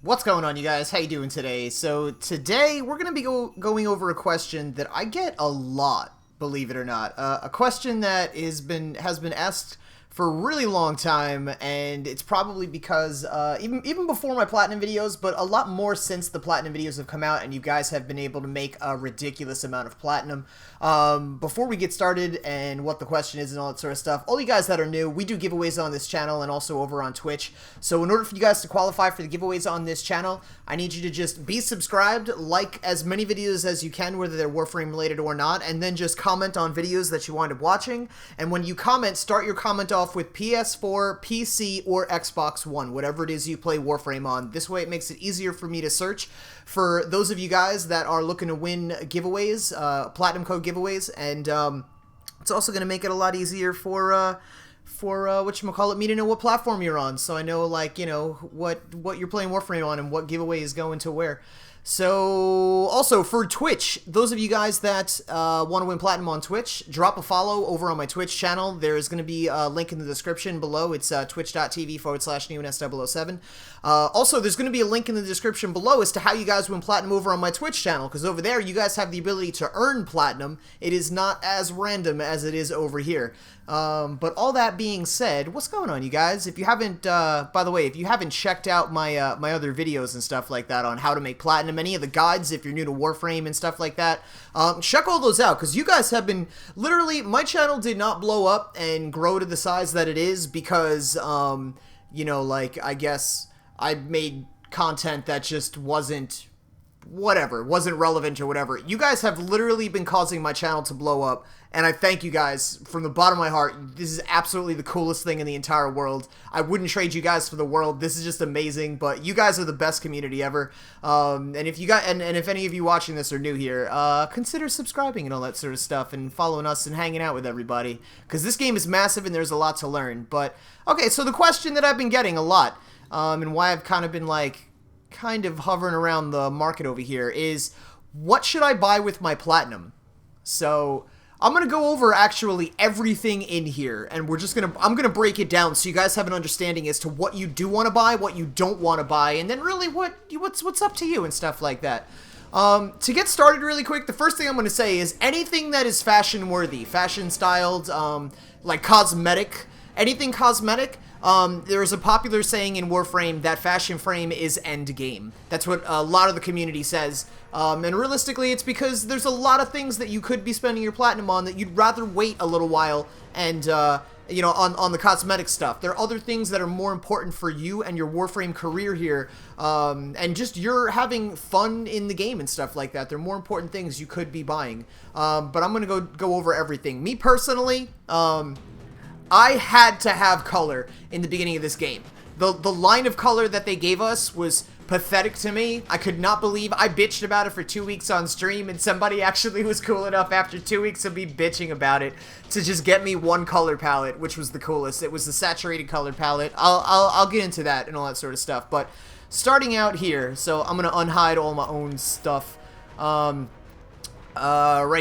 What's going on, you guys? How you doing today? So today we're going to be going over a question that I get a lot, believe it or not. A question that has been asked for a really long time, and it's probably because even before my Platinum videos, but a lot more since the Platinum videos have come out and you guys have been able to make a ridiculous amount of Platinum. Before we get started and what the question is and all that sort of stuff, all you guys that are new, we do giveaways on this channel and also over on Twitch. So in order for you guys to qualify for the giveaways on this channel, I need you to just be subscribed, like as many videos as you can, whether they're Warframe related or not, and then just comment on videos that you wind up watching. And when you comment, start your comment off with PS4, PC, or Xbox One, whatever it is you play Warframe on. This way it makes it easier for me to search for those of you guys that are looking to win giveaways, Platinum code giveaways, and it's also going to make it a lot easier for whatchamacallit, me to know what platform you're on, so I know, like, you know, what you're playing Warframe on and what giveaway is going to where. So, also, for Twitch, those of you guys that want to win Platinum on Twitch, drop a follow over on my Twitch channel. There is going to be a link in the description below. It's twitch.tv/NeoNest007. Also, there's going to be a link in the description below as to how you guys win Platinum over on my Twitch channel, because over there, you guys have the ability to earn Platinum. It is not as random as it is over here. But all that being said, what's going on, you guys? If you haven't, by the way, if you haven't checked out my my other videos and stuff like that on how to make Platinum, any of the guides, if you're new to Warframe and stuff like that, check all those out, because you guys have been, literally, my channel did not blow up and grow to the size that it is because, you know, like, I guess I made content that just wasn't relevant or whatever. You guys have literally been causing my channel to blow up, and I thank you guys from the bottom of my heart. This is absolutely the coolest thing in the entire world. I wouldn't trade you guys for the world. This is just amazing, but you guys are the best community ever. And if you got, and if any of you watching this are new here, consider subscribing and all that sort of stuff, and following us and hanging out with everybody, because this game is massive and there's a lot to learn. But okay, so the question that I've been getting a lot, and why I've kind of been like kind of hovering around the market over here, is what should I buy with my Platinum? So I'm gonna go over actually everything in here, and I'm gonna break it down so you guys have an understanding as to what you do want to buy, what you don't want to buy, and then really what's up to you and stuff like that. To get started really quick, the first thing I'm gonna say is anything that is fashion worthy, fashion styled, like cosmetic, anything cosmetic. There's a popular saying in Warframe that fashion frame is end game. That's what a lot of the community says. And realistically, it's because there's a lot of things that you could be spending your Platinum on that you'd rather wait a little while and, you know, on the cosmetic stuff. There are other things that are more important for you and your Warframe career here, and just you're having fun in the game and stuff like that. They're more important things you could be buying. But I'm going to go over everything. Me personally, I had to have color in the beginning of this game. The line of color that they gave us was pathetic to me. I could not believe I bitched about it for 2 weeks on stream, and somebody actually was cool enough after 2 weeks of me bitching about it to just get me one color palette, which was the coolest. It was the saturated color palette. I'll get into that and all that sort of stuff. But starting out here, so I'm gonna unhide all my own stuff right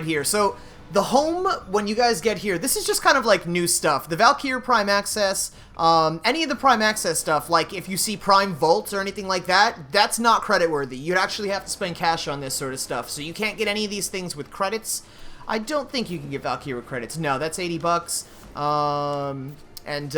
here. So the home, when you guys get here, this is just kind of like new stuff. The Valkyrie Prime Access, any of the Prime Access stuff, like if you see Prime Vaults or anything like that, that's not credit worthy. You'd actually have to spend cash on this sort of stuff. So you can't get any of these things with credits. I don't think you can get Valkyrie with credits. No, that's 80 bucks. And,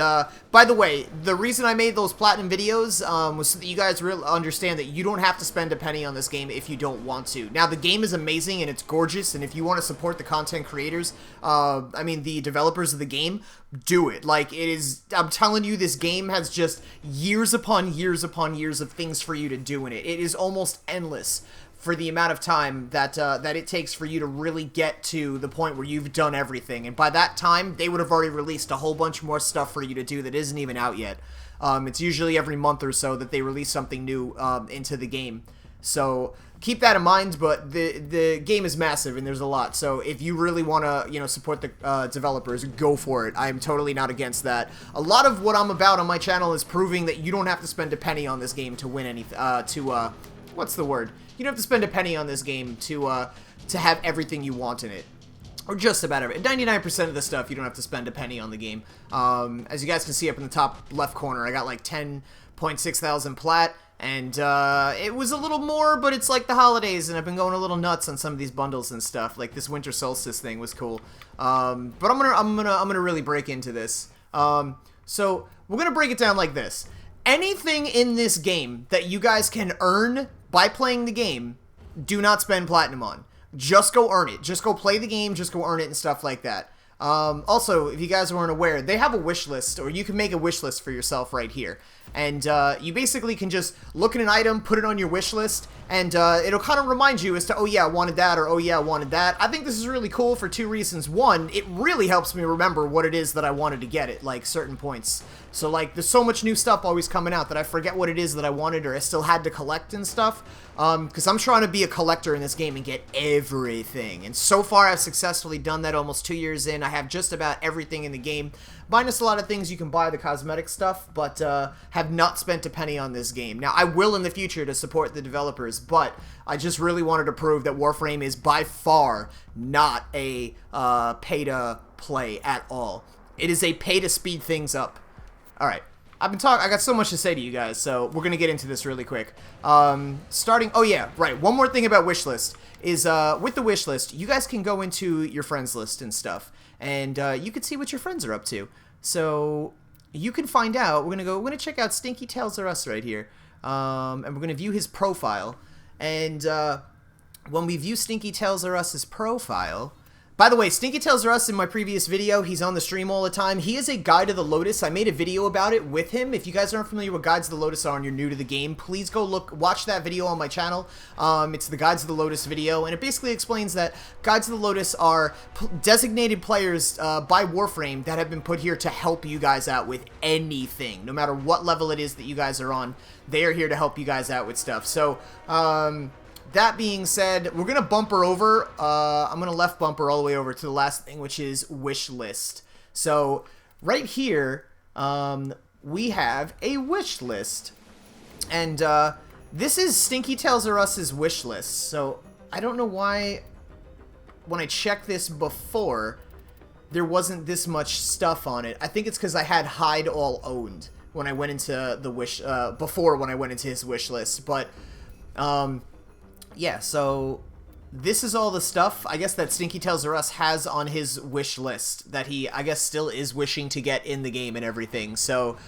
by the way, the reason I made those Platinum videos, was so that you guys really understand that you don't have to spend a penny on this game if you don't want to. Now, the game is amazing and it's gorgeous, and if you want to support the content creators, I mean, the developers of the game, do it. Like, it is, I'm telling you, this game has just years upon years upon years of things for you to do in it. It is almost endless for the amount of time that that it takes for you to really get to the point where you've done everything. And by that time, they would have already released a whole bunch more stuff for you to do that isn't even out yet. It's usually every month or so that they release something new into the game. So keep that in mind, but the game is massive and there's a lot. So if you really want to, you know, support the developers, go for it. I'm totally not against that. A lot of what I'm about on my channel is proving that you don't have to spend a penny on this game to win anything, what's the word? You don't have to spend a penny on this game to have everything you want in it. Or just about everything. 99% of the stuff, you don't have to spend a penny on the game. As you guys can see up in the top left corner, I got like 10.6 thousand Plat, And it was a little more, but it's like the holidays, and I've been going a little nuts on some of these bundles and stuff. Like this Winter Solstice thing was cool. But I'm gonna really break into this. So we're gonna break it down like this. Anything in this game that you guys can earn by playing the game, do not spend platinum on. Just go earn it. Just go play the game. Just go earn it and stuff like that. Also, if you guys weren't aware, they have a wish list, or you can make a wish list for yourself right here. And you basically can just look at an item, put it on your wish list, and it'll kind of remind you as to, oh yeah, I wanted that, or oh yeah, I wanted that. I think this is really cool for two reasons. One, it really helps me remember what it is that I wanted to get at, like, certain points. So, like, there's so much new stuff always coming out that I forget what it is that I wanted or I still had to collect and stuff. Because I'm trying to be a collector in this game and get everything. And so far, I've successfully done that almost 2 years in. I have just about everything in the game, minus a lot of things you can buy, the cosmetic stuff, but have not spent a penny on this game. Now, I will in the future to support the developers, but I just really wanted to prove that Warframe is by far not a pay-to-play at all. It is a pay-to-speed things up. All right. I got so much to say to you guys, so we're going to get into this really quick. Oh yeah, right. One more thing about wishlist is, with the wishlist, you guys can go into your friends list and stuff, and you can see what your friends are up to. So you can find out. We're going to check out Stinky Tails Are Us right here, and we're going to view his profile. And when we view Stinky Tails Are Us's profile, by the way, Stinky Tails Are Us in my previous video, he's on the stream all the time. He is a Guide to the Lotus. I made a video about it with him. If you guys aren't familiar with Guides to the Lotus are and you're new to the game, please go watch that video on my channel. It's the Guides to the Lotus video, and it basically explains that Guides to the Lotus are designated players by Warframe that have been put here to help you guys out with anything. No matter what level it is that you guys are on, they are here to help you guys out with stuff. So, that being said, we're going to bumper over. I'm going to left bumper all the way over to the last thing, which is wish list. So right here, we have a wish list. And this is Stinky Tails Are Us's wish list. So I don't know why when I checked this before, there wasn't this much stuff on it. I think it's because I had hide all owned when I went into the wish, before when I went into his wish list. But, yeah, so this is all the stuff, I guess, that Stinky Tails Are Us has on his wish list that he, I guess, still is wishing to get in the game and everything. So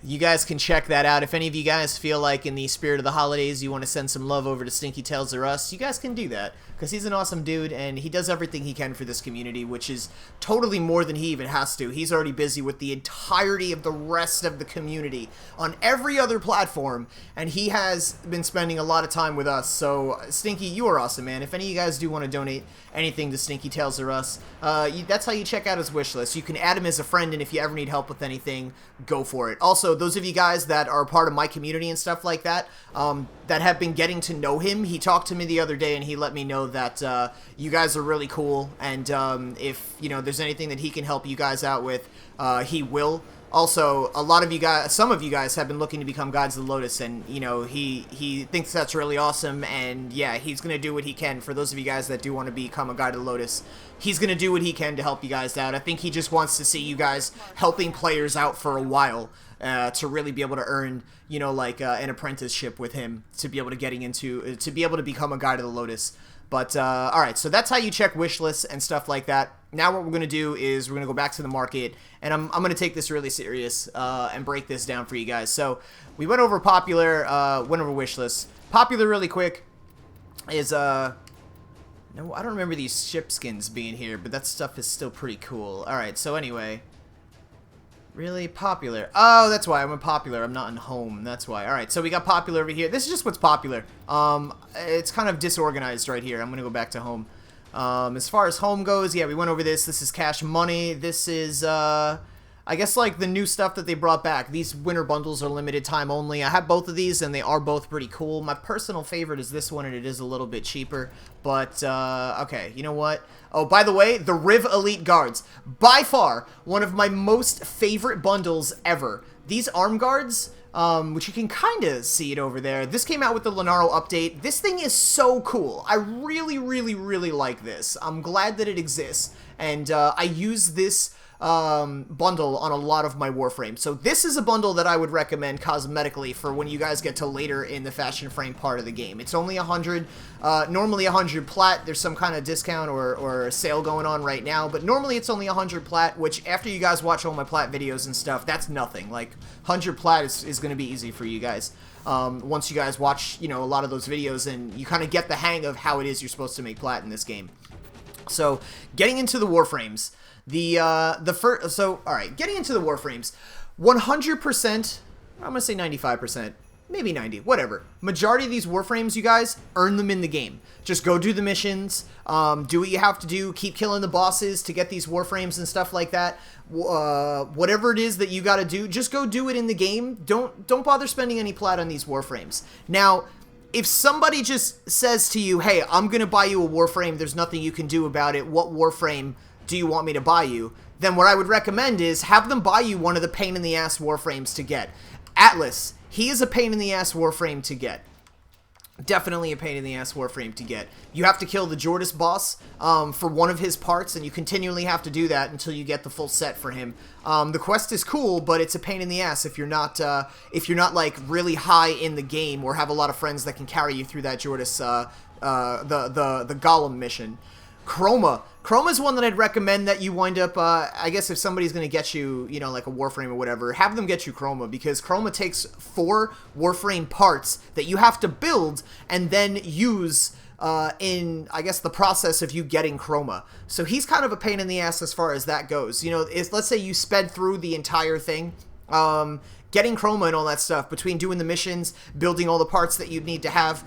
you guys can check that out. If any of you guys feel like in the spirit of the holidays you want to send some love over to Stinky Tails Are Us, you guys can do that, because he's an awesome dude and he does everything he can for this community, which is totally more than he even has to. He's already busy with the entirety of the rest of the community on every other platform, and he has been spending a lot of time with us. So Stinky, you are awesome, man. If any of you guys do want to donate anything to Stinky Tails Are Us, that's how you check out his wish list. You can add him as a friend, and if you ever need help with anything, go for it. Also, those of you guys that are part of my community and stuff like that, that have been getting to know him, he talked to me the other day and he let me know that you guys are really cool, and if, you know, there's anything that he can help you guys out with, he will. Also, some of you guys have been looking to become Guides of the Lotus, and, you know, he thinks that's really awesome, and yeah, he's going to do what he can. For those of you guys that do want to become a Guide of the Lotus, he's going to do what he can to help you guys out. I think he just wants to see you guys helping players out for a while, to really be able to earn, you know, like, an apprenticeship with him, to be able to become a Guide of the Lotus. But, alright, so that's how you check wish lists and stuff like that. Now what we're going to do is we're going to go back to the market, and I'm going to take this really serious, and break this down for you guys. So, we went over popular, went over wish lists. Popular, really quick, is, no, I don't remember these ship skins being here, but that stuff is still pretty cool. Alright, so anyway, really popular. Oh, that's why I'm in popular. I'm not in home. That's why. All right, so we got popular over here. This is just what's popular. It's kind of disorganized right here. I'm going to go back to home. As far as home goes, yeah, we went over this. This is cash money. This is, I guess, like, the new stuff that they brought back. These winter bundles are limited time only. I have both of these, and they are both pretty cool. My personal favorite is this one, and it is a little bit cheaper. But, okay, you know what? Oh, by the way, the Riv Elite Guards. By far, one of my most favorite bundles ever. These arm guards, which you can kind of see it over there. This came out with the Lenaro update. This thing is so cool. I really, really, really like this. I'm glad that it exists. and I use this bundle on a lot of my Warframe. So this is a bundle that I would recommend cosmetically for when you guys get to later in the fashion frame part of the game. It's only 100, normally 100 Plat. There's some kind of discount or sale going on right now, but normally it's only 100 Plat, which after you guys watch all my Plat videos and stuff, that's nothing. Like 100 Plat is going to be easy for you guys. Once you guys watch, a lot of those videos and you kind of get the hang of how it is you're supposed to make Plat in this game. So, getting into the Warframes. Alright, getting into the Warframes. 100%, I'm going to say 95%, maybe 90, whatever. Majority of these Warframes, you guys, earn them in the game. Just go do the missions, do what you have to do, keep killing the bosses to get these Warframes and stuff like that. Whatever it is that you got to do, just go do it in the game. Don't bother spending any Plat on these Warframes. Now, if somebody just says to you, hey, I'm going to buy you a Warframe, there's nothing you can do about it, what Warframe do you want me to buy you? Then what I would recommend is have them buy you one of the pain-in-the-ass Warframes to get. Atlas, he is a pain-in-the-ass Warframe to get. Definitely a pain-in-the-ass Warframe to get. You have to kill the Jordis boss for one of his parts, and you continually have to do that until you get the full set for him. The quest is cool, but it's a pain in the ass if you're not like really high in the game or have a lot of friends that can carry you through that Jordis the Golem mission. Chroma is one that I'd recommend that you wind up, I guess if somebody's going to get you, like a Warframe or whatever, have them get you Chroma, because Chroma takes 4 Warframe parts that you have to build and then use in, I guess, the process of you getting Chroma. So he's kind of a pain in the ass as far as that goes. Let's say you sped through the entire thing, getting Chroma and all that stuff, between doing the missions, building all the parts that you'd need to have,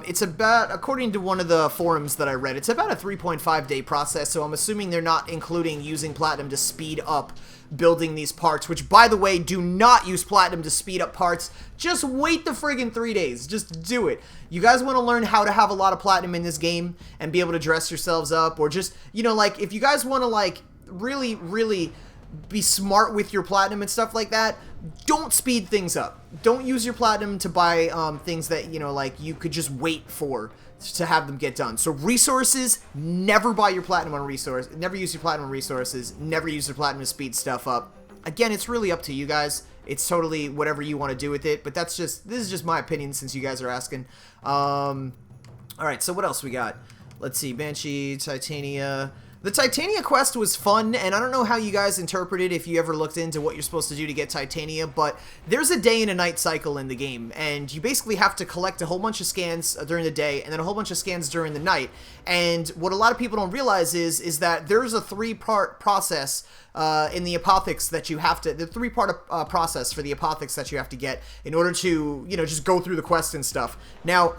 it's about, according to one of the forums that I read, it's about a 3.5 day process, so I'm assuming they're not including using Platinum to speed up building these parts, which, by the way, do not use Platinum to speed up parts. Just wait the friggin' 3 days. Just do it. You guys want to learn how to have a lot of Platinum in this game and be able to dress yourselves up, or just, like, if you guys want to, like, really, really be smart with your Platinum and stuff like that, don't speed things up. Don't use your Platinum to buy things that, like, you could just wait for to have them get done. So resources, never buy your Platinum on resource. Never use your Platinum on resources. Never use your Platinum to speed stuff up. Again, it's really up to you guys. It's totally whatever you want to do with it, but this is just my opinion since you guys are asking. Alright, so what else we got? Let's see, Banshee, Titania. The Titania quest was fun, and I don't know how you guys interpreted if you ever looked into what you're supposed to do to get Titania, but there's a day and a night cycle in the game, and you basically have to collect a whole bunch of scans during the day, and then a whole bunch of scans during the night. And what a lot of people don't realize is that there's a 3-part process in the apothecary that you have to, the 3-part process for the apothecary that you have to get in order to, just go through the quest and stuff. Now,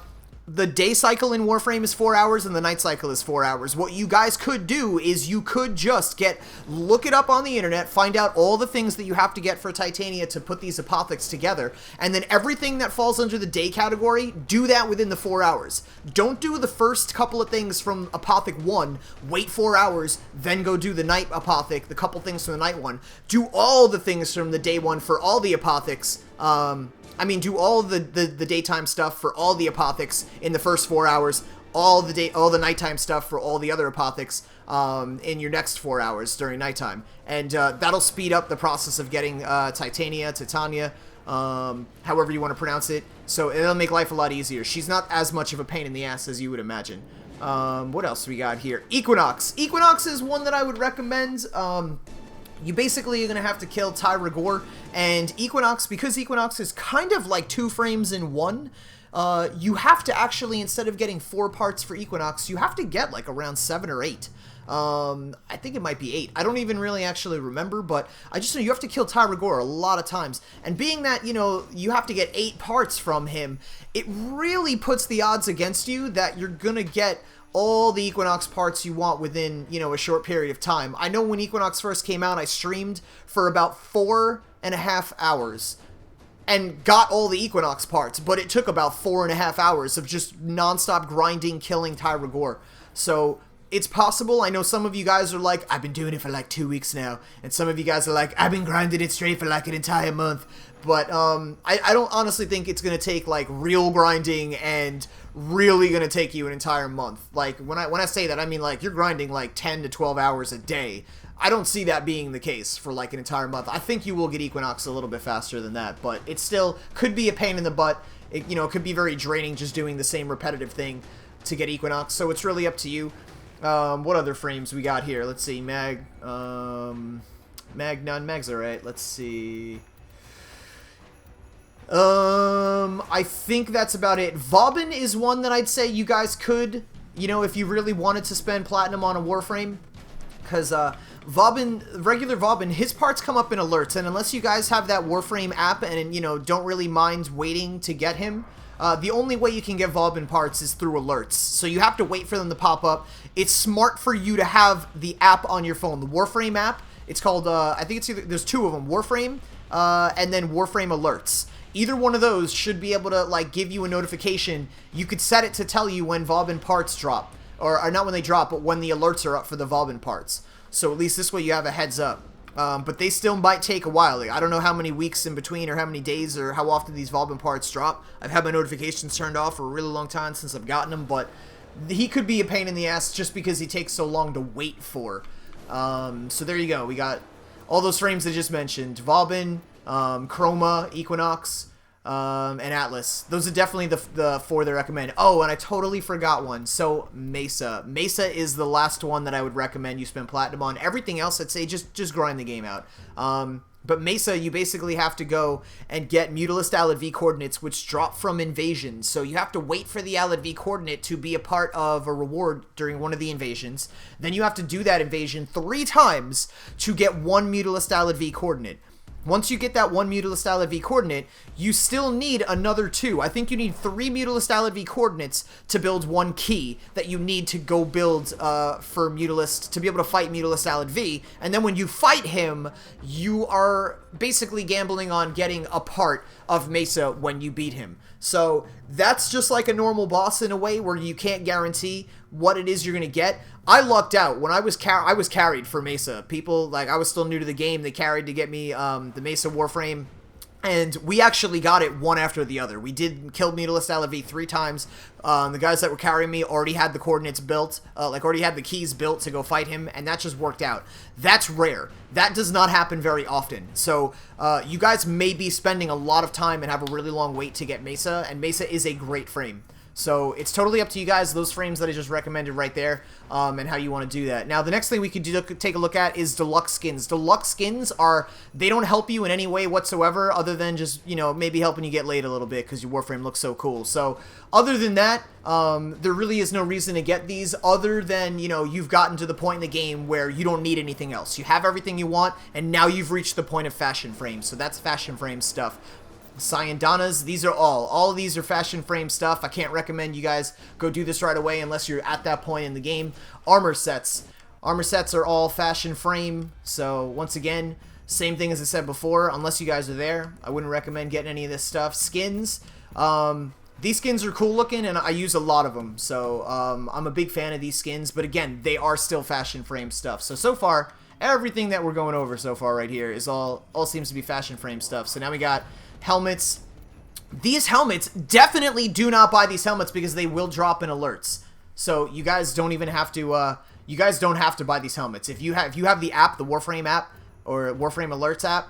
the day cycle in Warframe is 4 hours, and the night cycle is 4 hours. What you guys could do is you could just look it up on the internet, find out all the things that you have to get for Titania to put these apothecs together, and then everything that falls under the day category, do that within the 4 hours. Don't do the first couple of things from Apothec 1, wait 4 hours, then go do the night Apothec, the couple things from the night one. Do all the things from the day one for all the apothecs, do all the daytime stuff for all the apothecs in the first 4 hours, all the nighttime stuff for all the other apothecs in your next 4 hours during nighttime, and that'll speed up the process of getting Titania, however you want to pronounce it. So it'll make life a lot easier. She's not as much of a pain in the ass as you would imagine. What else we got here? Equinox. Equinox is one that I would recommend. You basically are going to have to kill Tyra Gore, and Equinox, because Equinox is kind of like 2 frames in one, you have to actually, instead of getting 4 parts for Equinox, you have to get like around 7 or 8. I think it might be 8. I don't even really actually remember, but I just know you have to kill Tyra Gore a lot of times. And being that, you have to get 8 parts from him, it really puts the odds against you that you're going to get all the Equinox parts you want within, a short period of time. I know when Equinox first came out, I streamed for about 4.5 hours and got all the Equinox parts, but it took about 4.5 hours of just non-stop grinding, killing Tyra Gore. So it's possible. I know some of you guys are like, I've been doing it for like 2 weeks now, and some of you guys are like, I've been grinding it straight for like an entire month. But I don't honestly think it's going to take, like, real grinding and really going to take you an entire month. Like, when I say that, I mean, like, you're grinding, like, 10 to 12 hours a day. I don't see that being the case for, like, an entire month. I think you will get Equinox a little bit faster than that, but it still could be a pain in the butt. It, you know, it could be very draining just doing the same repetitive thing to get Equinox, so it's really up to you. What other frames we got here? Let's see, Mag, none, Mag's alright. Let's see. I think that's about it. Vauban is one that I'd say you guys could, you know, if you really wanted to spend platinum on a Warframe, because, Vauban, regular Vauban, his parts come up in alerts, and unless you guys have that Warframe app and, you know, don't really mind waiting to get him, the only way you can get Vauban parts is through alerts. So you have to wait for them to pop up. It's smart for you to have the app on your phone, the Warframe app. It's called, I think it's either, there's two of them, Warframe, and then Warframe Alerts. Either one of those should be able to, like, give you a notification. You could set it to tell you when Vauban parts drop. Or not when they drop, but when the alerts are up for the Vauban parts. So at least this way you have a heads up. But they still might take a while. Like, I don't know how many weeks in between or how many days or how often these Vauban parts drop. I've had my notifications turned off for a really long time since I've gotten them, but he could be a pain in the ass just because he takes so long to wait for. So there you go. We got all those frames I just mentioned. Vauban, Chroma, Equinox, and Atlas. Those are definitely the four that I recommend. Oh, and I totally forgot one. So Mesa. Mesa is the last one that I would recommend you spend platinum on. Everything else, I'd say just grind the game out. But Mesa, you basically have to go and get Mutalist Alad V coordinates, which drop from invasions. So you have to wait for the Alad V coordinate to be a part of a reward during one of the invasions. Then you have to do that invasion 3 times to get one Mutalist Alad V coordinate. Once you get that one Mutalist Alad V coordinate, you still need another 2. I think you need 3 Mutalist Alad V coordinates to build one key that you need to go build for Mutalist, to be able to fight Mutalist Alad V. And then when you fight him, you are basically gambling on getting a part of Mesa when you beat him. So that's just like a normal boss in a way where you can't guarantee what it is you're going to get. I lucked out. When I was carried for Mesa. People, like, I was still new to the game. They carried to get me the Mesa Warframe. And we actually got it one after the other. We did kill Mutalist Alad V 3 times. The guys that were carrying me already had the coordinates built, already had the keys built to go fight him, and that just worked out. That's rare. That does not happen very often. So you guys may be spending a lot of time and have a really long wait to get Mesa, and Mesa is a great frame. So it's totally up to you guys, those frames that I just recommended right there, and how you want to do that. Now, the next thing we could take a look at is deluxe skins. Deluxe skins they don't help you in any way whatsoever other than just, you know, maybe helping you get laid a little bit because your Warframe looks so cool. So other than that, there really is no reason to get these other than, you know, you've gotten to the point in the game where you don't need anything else. You have everything you want, and now you've reached the point of fashion frames. So that's fashion frame stuff. Cyandanas, these are all of these are fashion frame stuff. I can't recommend you guys go do this right away unless you're at that point in the game. Armor sets are all fashion frame, so once again, same thing as I said before. Unless you guys are there, I wouldn't recommend getting any of this stuff. Skins, these skins are cool looking, and I use a lot of them, so I'm a big fan of these skins, but again, they are still fashion frame stuff. So far, everything that we're going over so far right here is all seems to be fashion frame stuff. So now we got helmets. These helmets, definitely do not buy these helmets because they will drop in alerts. So you guys don't even have to buy these helmets. If you have the app, the Warframe app or Warframe Alerts app,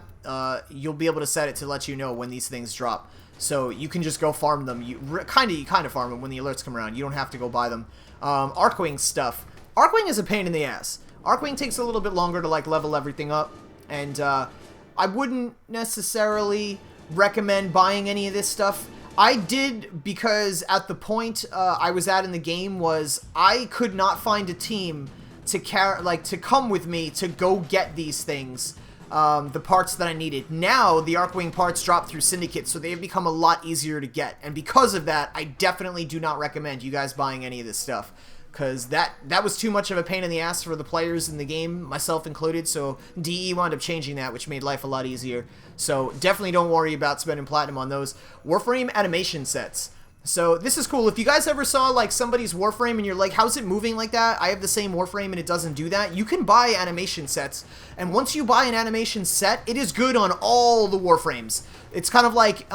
you'll be able to set it to let you know when these things drop. So you can just go farm them. You kind of farm them when the alerts come around. You don't have to go buy them. Arcwing stuff. Arcwing is a pain in the ass. Arcwing takes a little bit longer to, like, level everything up, and I wouldn't necessarily recommend buying any of this stuff. I did because at the point I was at in the game was I could not find a team to come with me to go get these things, the parts that I needed. Now the Arcwing parts drop through Syndicate, so they've become a lot easier to get, and because of that, I definitely do not recommend you guys buying any of this stuff. Because that was too much of a pain in the ass for the players in the game, myself included, so DE wound up changing that, which made life a lot easier. So definitely don't worry about spending platinum on those. Warframe animation sets. So this is cool. If you guys ever saw like somebody's Warframe and you're like, how's it moving like that? I have the same Warframe and it doesn't do that. You can buy animation sets. And once you buy an animation set, it is good on all the Warframes. It's kind of like,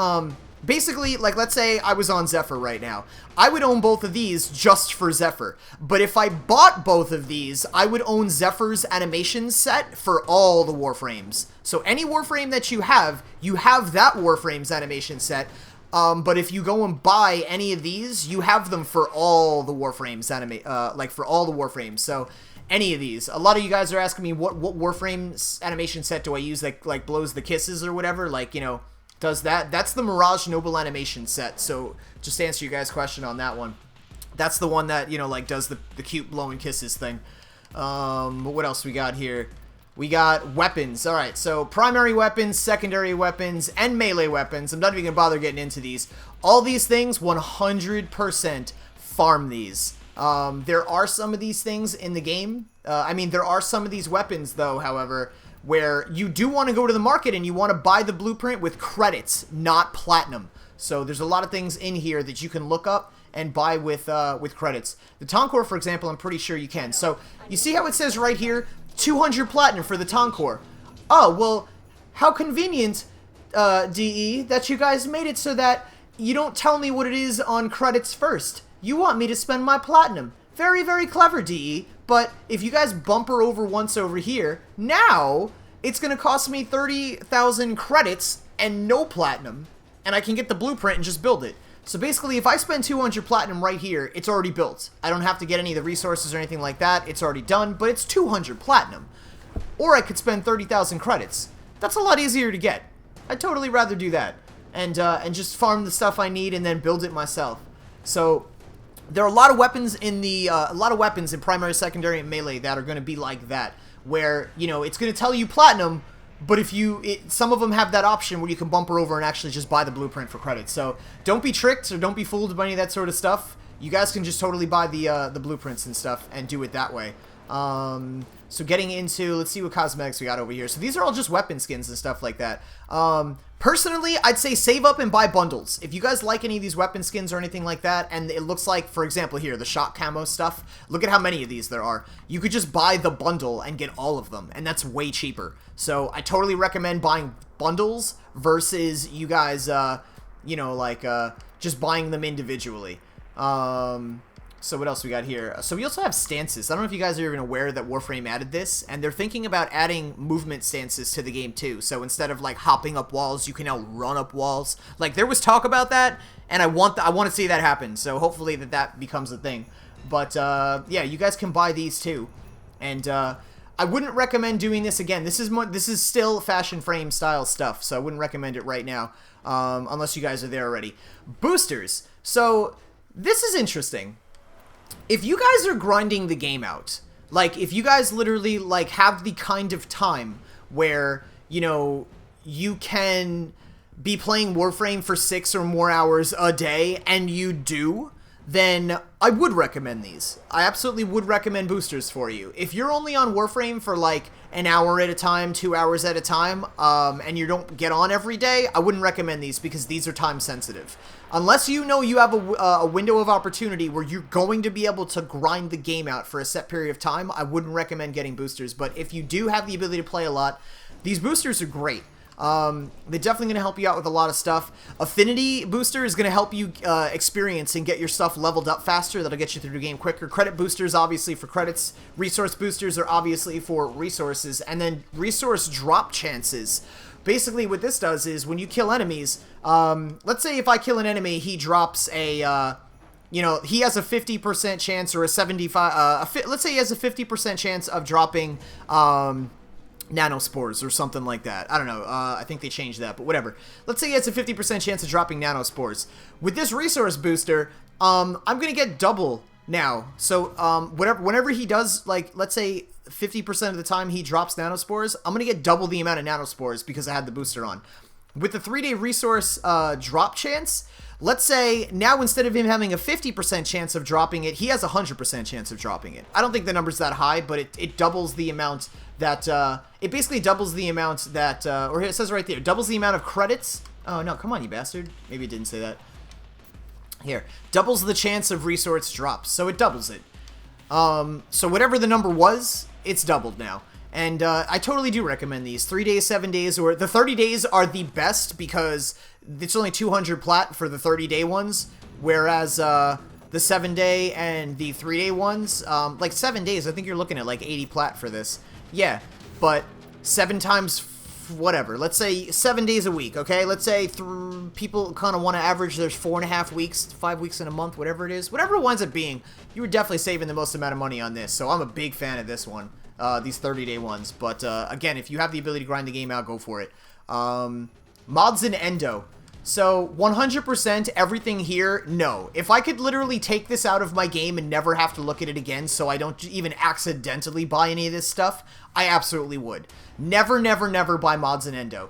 basically, like, let's say I was on Zephyr right now. I would own both of these just for Zephyr. But if I bought both of these, I would own Zephyr's animation set for all the Warframes. So any Warframe that you have that Warframe's animation set. But if you go and buy any of these, you have them for all the Warframes like for all the Warframes. So any of these. A lot of you guys are asking me what Warframe's animation set do I use that like blows the kisses or whatever, like, you know, does that. That's the Mirage Noble animation set. So just to answer you guys' question on that one. That's the one that, you know, like does the cute blowing kisses thing. But what else we got here? We got weapons. Alright, so primary weapons, secondary weapons, and melee weapons. I'm not even going to bother getting into these. All these things, 100% farm these. There are some of these things in the game. I mean, there are some of these weapons, though, however, where you do want to go to the market and you want to buy the blueprint with credits, not platinum. So there's a lot of things in here that you can look up and buy with credits. The Toncore, for example, I'm pretty sure you can. So you see how it says right here, 200 platinum for the Toncore. Oh, well, how convenient, DE, that you guys made it so that you don't tell me what it is on credits first. You want me to spend my platinum. Very, very clever, DE. But if you guys bumper over once over here, now it's going to cost me 30,000 credits and no platinum. And I can get the blueprint and just build it. So basically, if I spend 200 platinum right here, it's already built. I don't have to get any of the resources or anything like that. It's already done, but it's 200 platinum. Or I could spend 30,000 credits. That's a lot easier to get. I'd totally rather do that. And just farm the stuff I need and then build it myself. So there are a lot of weapons in primary, secondary, and melee that are going to be like that. Where, you know, it's going to tell you platinum, but if some of them have that option where you can bumper over and actually just buy the blueprint for credits. So don't be tricked or don't be fooled by any of that sort of stuff. You guys can just totally buy the blueprints and stuff and do it that way. So getting into, let's see what cosmetics we got over here. So these are all just weapon skins and stuff like that. Personally, I'd say save up and buy bundles. If you guys like any of these weapon skins or anything like that, and it looks like, for example, here, the shot camo stuff, look at how many of these there are. You could just buy the bundle and get all of them, and that's way cheaper. So I totally recommend buying bundles versus you guys, you know, like, just buying them individually. So what else we got here? So we also have stances. I don't know if you guys are even aware that Warframe added this, and they're thinking about adding movement stances to the game too. So instead of like hopping up walls, you can now run up walls. Like there was talk about that, and I want to see that happen. So hopefully that becomes a thing. But yeah, you guys can buy these too, and I wouldn't recommend doing this again. This is still fashion frame style stuff, so I wouldn't recommend it right now, unless you guys are there already. Boosters. So this is interesting. If you guys are grinding the game out, like if you guys literally like have the kind of time where, you know, you can be playing Warframe for 6 or more hours a day, and you do, then I would recommend these. I absolutely would recommend boosters for you. If you're only on Warframe for like an hour at a time, 2 hours at a time, and you don't get on every day, I wouldn't recommend these because these are time sensitive. Unless you know you have a window of opportunity where you're going to be able to grind the game out for a set period of time, I wouldn't recommend getting boosters. But if you do have the ability to play a lot, these boosters are great. They're definitely going to help you out with a lot of stuff. Affinity booster is going to help you experience and get your stuff leveled up faster. That'll get you through the game quicker. Credit boosters, obviously, for credits. Resource boosters are obviously for resources. And then resource drop chances. Basically, what this does is when you kill enemies, let's say if I kill an enemy, he drops a, you know, he has a 50% chance or a 75, let's say he has a 50% chance of dropping, nanospores or something like that. I don't know. I think they changed that, but whatever. Let's say he has a 50% chance of dropping nanospores. With this resource booster, I'm going to get double now. So, whenever he does, like, let's say 50% of the time he drops nanospores, I'm going to get double the amount of nanospores because I had the booster on. With the 3-day resource drop chance, let's say now instead of him having a 50% chance of dropping it, he has a 100% chance of dropping it. I don't think the number's that high, but it doubles the amount that, it basically doubles the amount that, or it says right there, doubles the amount of credits. Oh no, come on you bastard. Maybe it didn't say that. Here, doubles the chance of resource drops, so it doubles it. So whatever the number was, it's doubled now. And I totally do recommend these. 3 days, 7 days, or the 30 days are the best because it's only 200 plat for the 30-day ones, whereas the 7-day and the 3-day ones, like 7 days, I think you're looking at like 80 plat for this. Yeah, but 7 times whatever. Let's say 7 days a week, okay? Let's say people kind of want to average there's 4.5 weeks, 5 weeks in a month, whatever it is. Whatever it winds up being, you were definitely saving the most amount of money on this. So I'm a big fan of this one, these 30-day ones. But again, if you have the ability to grind the game out, go for it. Mods and Endo. So 100% everything here, no. If I could literally take this out of my game and never have to look at it again so I don't even accidentally buy any of this stuff, I absolutely would. Never, never, never buy mods and Endo.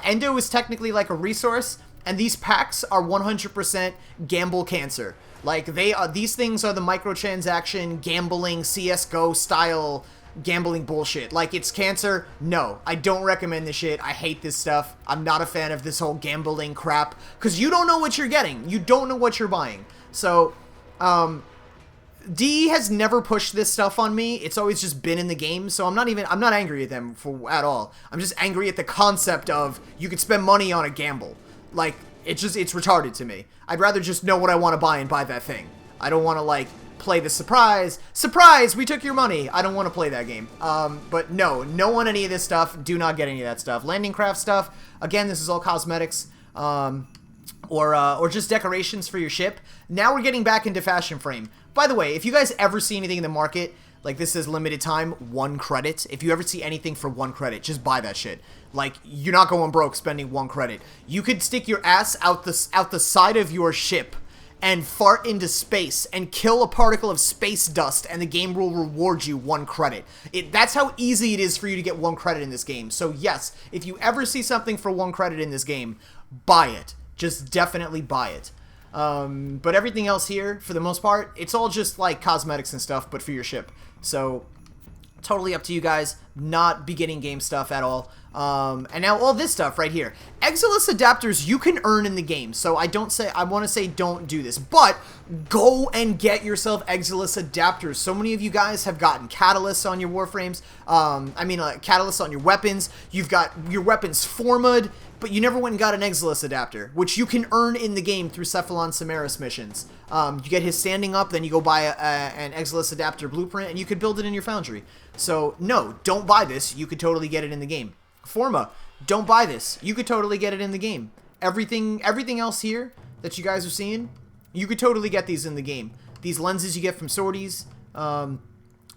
Endo is technically like a resource, and these packs are 100% gamble cancer. Like, these things are the microtransaction, gambling, CSGO style gambling bullshit. Like, it's cancer. No, I don't recommend this shit. I hate this stuff. I'm not a fan of this whole gambling crap, because you don't know what you're getting. You don't know what you're buying. So, DE has never pushed this stuff on me. It's always just been in the game, so I'm not angry at them at all. I'm just angry at the concept of you could spend money on a gamble. Like, it's retarded to me. I'd rather just know what I want to buy and buy that thing. I don't want to, like, play the surprise, we took your money. I don't want to play that game. But no on any of this stuff. Do not get any of that stuff. Landing craft stuff, again, this is all cosmetics, or just decorations for your ship. Now we're getting back into fashion frame. By the way, if you guys ever see anything in the market, like this is limited time, 1 credit. If you ever see anything for 1 credit, just buy that shit. Like, you're not going broke spending 1 credit. You could stick your ass out the side of your ship and fart into space and kill a particle of space dust, and the game will reward you 1 credit. That's how easy it is for you to get 1 credit in this game. So yes, if you ever see something for 1 credit in this game, buy it. Just definitely buy it. But everything else here, for the most part, it's all just like cosmetics and stuff, but for your ship. So totally up to you guys. Not beginning game stuff at all. And now all this stuff right here. Excellus Adaptors you can earn in the game. So I want to say don't do this. But go and get yourself Excellus Adapters. So many of you guys have gotten Catalysts on your Warframes. Catalysts on your weapons. You've got your weapons formed, but you never went and got an Excellus Adapter, which you can earn in the game through Cephalon Samaris missions. You get his standing up, then you go buy an Excellus Adapter blueprint, and you could build it in your foundry. So no, don't buy this. You could totally get it in the game. Forma, don't buy this. You could totally get it in the game. Everything else here that you guys are seeing, you could totally get these in the game. These lenses you get from sorties,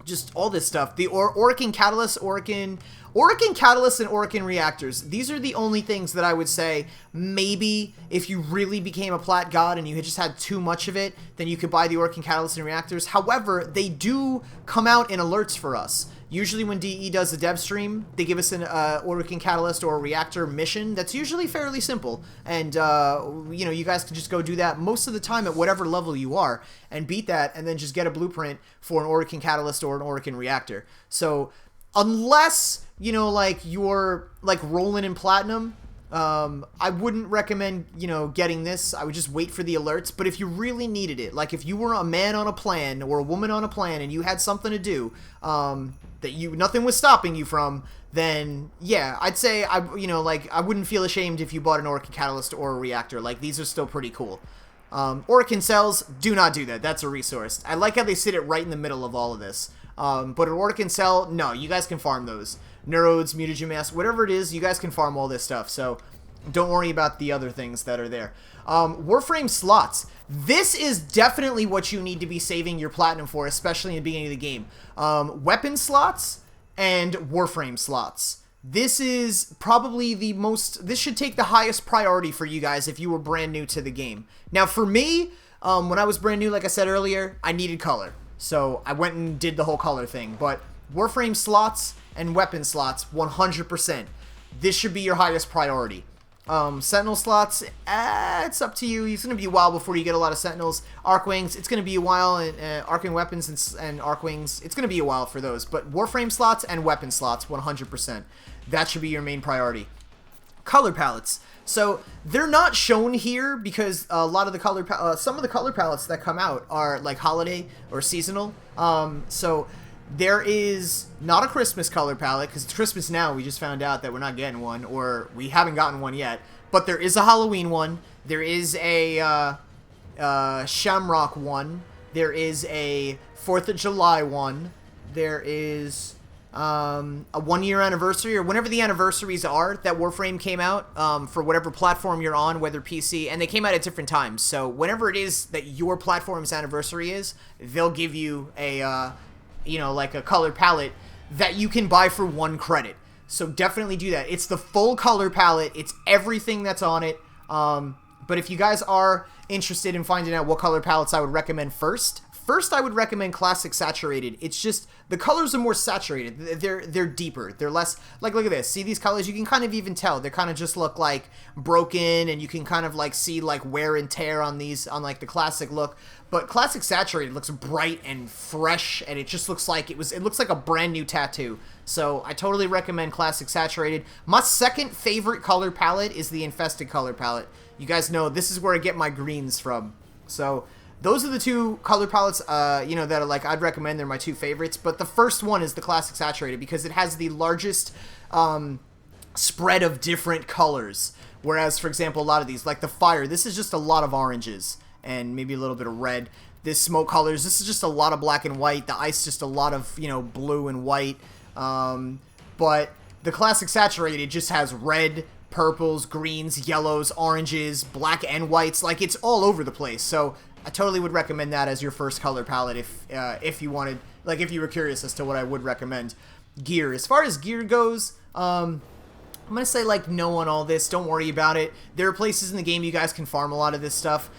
just all this stuff. The Oricon Catalyst, Oricon Catalyst and Oricon Reactors. These are the only things that I would say maybe if you really became a Plat God and you had just had too much of it, then you could buy the Oricon Catalyst and Reactors. However, they do come out in alerts for us. Usually when DE does a dev stream, they give us an Oricon Catalyst or a Reactor mission that's usually fairly simple. And, you know, you guys can just go do that most of the time at whatever level you are and beat that and then just get a blueprint for an Oricon Catalyst or an Oricon Reactor. So, unless, you know, like, you're, like, rolling in Platinum, I wouldn't recommend, you know, getting this. I would just wait for the alerts. But if you really needed it, like if you were a man on a plan or a woman on a plan and you had something to do, that nothing was stopping you from, then yeah, I'd say I wouldn't feel ashamed if you bought an Oricon Catalyst or a Reactor. Like, these are still pretty cool. Oricon cells, do not do that. That's a resource. I like how they sit it right in the middle of all of this. But an Oricon cell, no, you guys can farm those. Neurodes, Mutagen Mass, whatever it is, you guys can farm all this stuff. So don't worry about the other things that are there. Warframe slots. This is definitely what you need to be saving your Platinum for, especially in the beginning of the game. Weapon slots and Warframe slots. This is probably this should take the highest priority for you guys if you were brand new to the game. Now for me, when I was brand new, like I said earlier, I needed color. So I went and did the whole color thing. But Warframe slots and weapon slots, 100%. This should be your highest priority. Sentinel slots, it's up to you. It's going to be a while before you get a lot of Sentinels. Arc Wings, it's going to be a while. And Arc Wing Weapons and Arc Wings, it's going to be a while for those. But Warframe slots and weapon slots, 100%. That should be your main priority. color palettes. So they're not shown here because a lot of the some of the color palettes that come out are like holiday or seasonal. So there is not a Christmas color palette because it's Christmas now. We just found out that we're not getting one, or we haven't gotten one yet. But there is a Halloween one. There is a Shamrock one. There is a 4th of July one. There is a 1-year anniversary, or whenever the anniversaries are that Warframe came out, for whatever platform you're on, whether PC, and they came out at different times. So whenever it is that your platform's anniversary is, they'll give you a, you know, like a color palette that you can buy for 1 credit. So definitely do that. It's the full color palette. It's everything that's on it. But if you guys are interested in finding out what color palettes I would recommend first I would recommend Classic Saturated. It's just, the colors are more saturated. They're deeper. They're less, like, look at this. See these colors? You can kind of even tell. They kind of just look like broken, and you can kind of like see like wear and tear on these, on like the Classic look. But Classic Saturated looks bright and fresh, and it just looks like it looks like a brand new tattoo. So I totally recommend Classic Saturated. My second favorite color palette is the Infested color palette. You guys know this is where I get my greens from. So those are the 2 color palettes, you know, that are like, I'd recommend. They're my 2 favorites. But the first one is the Classic Saturated because it has the largest spread of different colors. Whereas, for example, a lot of these, like the Fire, this is just a lot of oranges and maybe a little bit of red. This Smoke colors, this is just a lot of black and white. The Ice, just a lot of, you know, blue and white. But the Classic Saturated just has red, purples, greens, yellows, oranges, black and whites. Like, it's all over the place. So I totally would recommend that as your first color palette if you wanted, like, if you were curious as to what I would recommend. Gear. As far as gear goes, I'm going to say, like, no on all this. Don't worry about it. There are places in the game you guys can farm a lot of this stuff.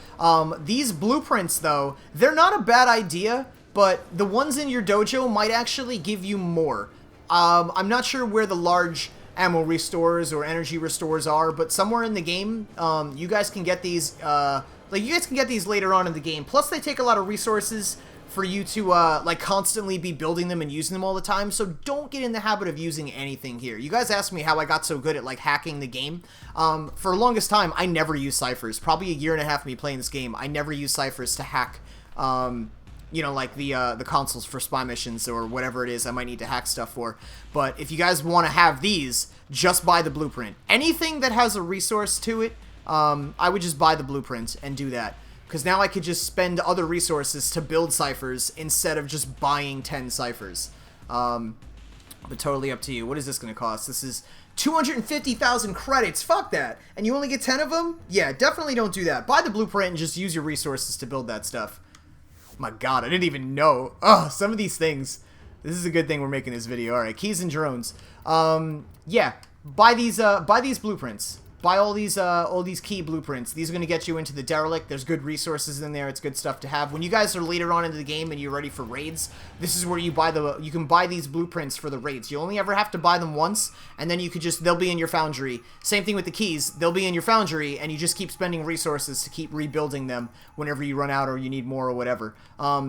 These blueprints, though, they're not a bad idea, but the ones in your dojo might actually give you more. I'm not sure where the large ammo restores or energy restores are, but somewhere in the game, you guys can get these, you guys can get these later on in the game. Plus, they take a lot of resources for you to, like, constantly be building them and using them all the time, so don't get in the habit of using anything here. You guys asked me how I got so good at, like, hacking the game. For the longest time, I never used ciphers. Probably a year and a half of me playing this game, I never used ciphers to hack, you know, like the consoles for spy missions or whatever it is I might need to hack stuff for. But if you guys want to have these, just buy the blueprint. Anything that has a resource to it, I would just buy the blueprint and do that. Because now I could just spend other resources to build ciphers instead of just buying 10 ciphers. But totally up to you. What is this going to cost? This is 250,000 credits. Fuck that. And you only get 10 of them? Yeah, definitely don't do that. Buy the blueprint and just use your resources to build that stuff. My god, I didn't even know. Ugh, some of these things. This is a good thing we're making this video. Alright, keys and drones. Yeah, buy these blueprints. Buy all these key blueprints. These are going to get you into the Derelict. There's good resources in there. It's good stuff to have. When you guys are later on into the game and you're ready for raids, this is where you can buy these blueprints for the raids. You only ever have to buy them once, and then you could just, they'll be in your foundry. Same thing with the keys. They'll be in your foundry, and you just keep spending resources to keep rebuilding them whenever you run out or you need more or whatever.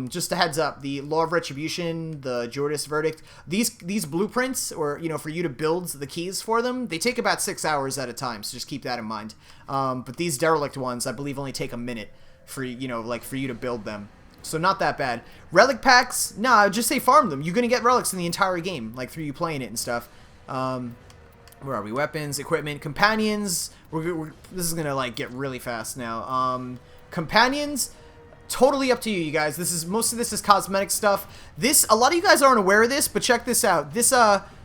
Just a heads up, the Law of Retribution, the Jordas Verdict, these blueprints, or, you know, for you to build the keys for them, they take about 6 hours at a time, so just keep that in mind. But these Derelict ones, I believe, only take a minute for, you know, like, for you to build them. So not that bad. Relic packs, nah, I would just say farm them. You're gonna get relics in the entire game, like, through you playing it and stuff. Where are we? Weapons, equipment, companions. This is gonna, like, get really fast now. Companions, totally up to you, you guys. Most of this is cosmetic stuff. A lot of you guys aren't aware of this, but check this out. This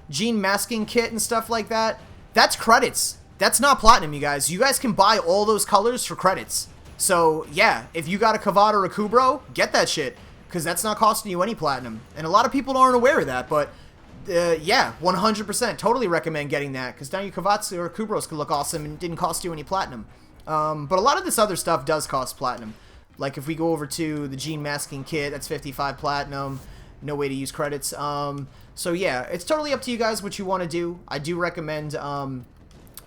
gene masking kit and stuff like that, that's credits. That's not platinum, you guys. You guys can buy all those colors for credits. So, yeah, if you got a Kavad or a Kubro, get that shit, because that's not costing you any platinum. And a lot of people aren't aware of that, but, yeah, 100%. Totally recommend getting that, because now your Kavats or Kubros could look awesome and didn't cost you any platinum. But a lot of this other stuff does cost platinum. Like, if we go over to the Gene Masking Kit, that's 55 platinum. No way to use credits. So, yeah, it's totally up to you guys what you want to do. I do recommend,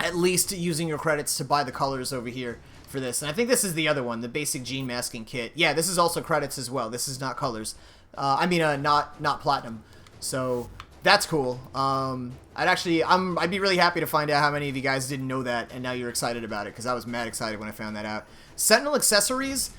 at least using your credits to buy the colors over here for this. And I think this is the other one, the basic Gene Masking Kit. Yeah, this is also credits as well. This is not colors. I mean, not platinum. So, That's cool. I'd be really happy to find out how many of you guys didn't know that, and now you're excited about it, because I was mad excited when I found that out. Sentinel Accessories,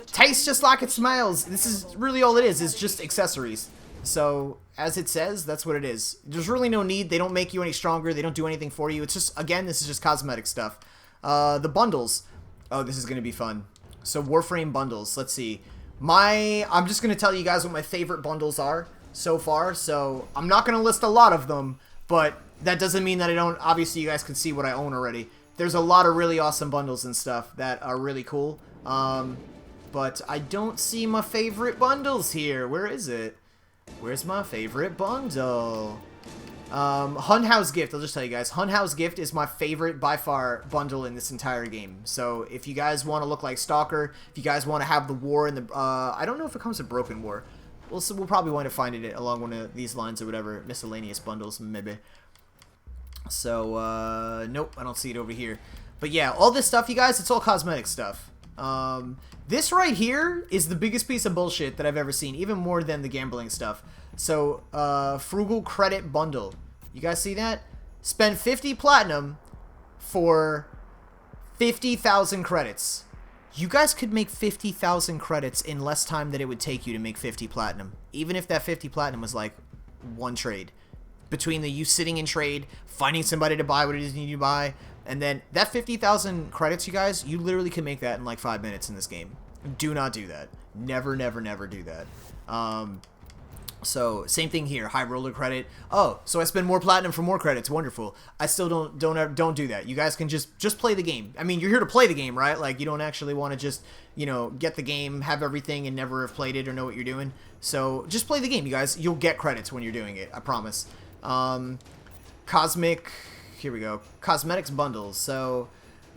tastes just like it smells. This is really all it is just accessories. So, as it says, that's what it is. There's really no need. They don't make you any stronger. They don't do anything for you. It's just, again, this is just cosmetic stuff. The bundles. Oh, this is going to be fun. So, Warframe bundles. Let's see. I'm just going to tell you guys what my favorite bundles are so far. So, I'm not going to list a lot of them, but that doesn't mean that I don't. Obviously, you guys can see what I own already. There's a lot of really awesome bundles and stuff that are really cool. But I don't see my favorite bundles here. Where is it? Where's my favorite bundle? Hunhouse Gift. I'll just tell you guys. Hunhouse Gift is my favorite, by far, bundle in this entire game. So, if you guys want to look like Stalker, if you guys want to have the war and the... I don't know if it comes with Broken War. We'll probably wind up finding it along one of these lines or whatever. Miscellaneous bundles, maybe. So, nope. I don't see it over here. But yeah, all this stuff, you guys, it's all cosmetic stuff. This right here is the biggest piece of bullshit that I've ever seen, even more than the gambling stuff. So, Frugal Credit Bundle. You guys see that? Spend 50 platinum for 50,000 credits. You guys could make 50,000 credits in less time than it would take you to make 50 platinum. Even if that 50 platinum was like one trade. Between you sitting in trade, finding somebody to buy what it is you need to buy, and then that 50,000 credits, you guys, you literally can make that in like 5 minutes in this game. Do not do that. Never, never, never do that. So same thing here. High roller credit. Oh, so I spend more platinum for more credits. Wonderful. I still don't do that. You guys can just play the game. I mean, you're here to play the game, right? Like you don't actually want to just, you know, get the game, have everything, and never have played it or know what you're doing. So just play the game, you guys. You'll get credits when you're doing it. I promise. Cosmic. Here we go. Cosmetics bundles. So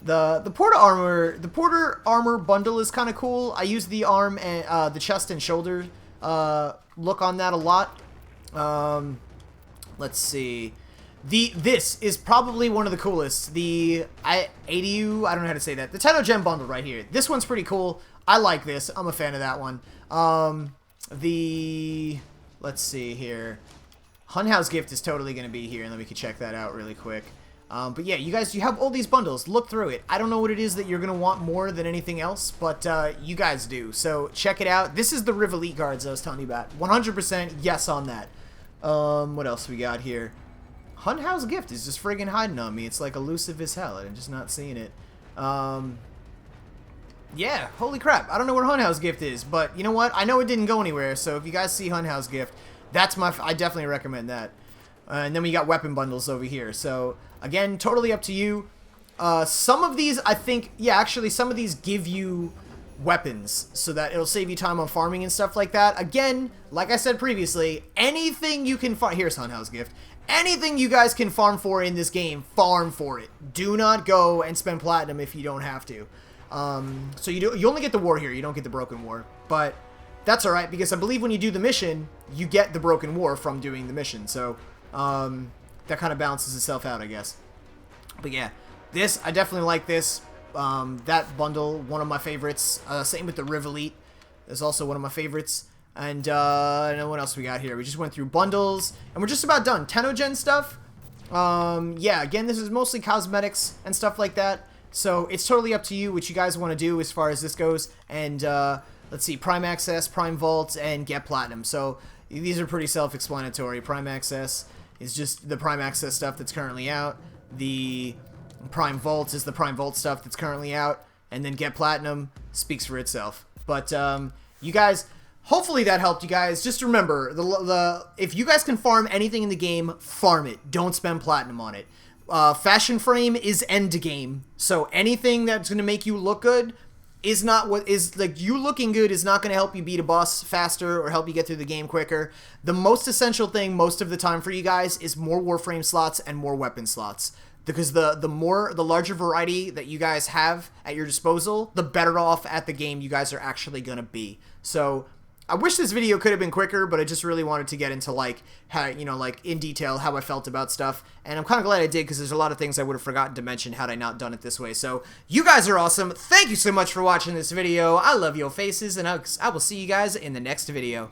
the Porter armor bundle is kind of cool. I use the arm and the chest and shoulder look on that a lot. Let's see. This is probably one of the coolest. The ADU, I don't know how to say that. The Tenno Gem bundle right here. This one's pretty cool. I like this. I'm a fan of that one. Let's see here. Hunhouse Gift is totally going to be here, and then we can check that out really quick. But yeah, you guys, you have all these bundles. Look through it. I don't know what it is that you're going to want more than anything else, but you guys do. So check it out. This is the Riv Elite Guards I was telling you about. 100% yes on that. What else we got here? Hunhouse Gift is just friggin' hiding on me. It's like elusive as hell. I'm just not seeing it. Yeah, holy crap. I don't know where Hunhouse Gift is, but you know what? I know it didn't go anywhere, so if you guys see Hunhouse Gift, I definitely recommend that. And then we got weapon bundles over here. So, again, totally up to you. Some of these, I think, yeah, actually, some of these give you weapons so that it'll save you time on farming and stuff like that. Again, like I said previously, anything you can farm... Here's Hunhouse Gift. Anything you guys can farm for in this game, farm for it. Do not go and spend platinum if you don't have to. So you only get the war here. You don't get the broken war. But that's alright, because I believe when you do the mission, you get the broken war from doing the mission. So, that kind of balances itself out, I guess. But yeah, this, I definitely like this. That bundle, one of my favorites. Same with the Riv Elite. Is also one of my favorites. And then what else we got here? We just went through bundles, and we're just about done. Tenno Gen stuff. Yeah, again, this is mostly cosmetics and stuff like that. So it's totally up to you what you guys want to do as far as this goes. And let's see, Prime Access, Prime Vault, and Get Platinum. So these are pretty self-explanatory. Prime Access is just the Prime Access stuff that's currently out. The Prime Vault is the Prime Vault stuff that's currently out. And then Get Platinum speaks for itself. But you guys, hopefully that helped you guys. Just remember, if you guys can farm anything in the game, farm it. Don't spend platinum on it. Fashion Frame is end game, so anything that's going to make you look good is not what is, like, you looking good is not going to help you beat a boss faster or help you get through the game quicker. The most essential thing most of the time for you guys is more Warframe slots and more weapon slots, because the larger variety that you guys have at your disposal, the better off at the game you guys are actually going to be. So I wish this video could have been quicker, but I just really wanted to get into, like, how, you know, like, in detail how I felt about stuff. And I'm kind of glad I did, because there's a lot of things I would have forgotten to mention had I not done it this way. So, you guys are awesome. Thank you so much for watching this video. I love your faces, and I will see you guys in the next video.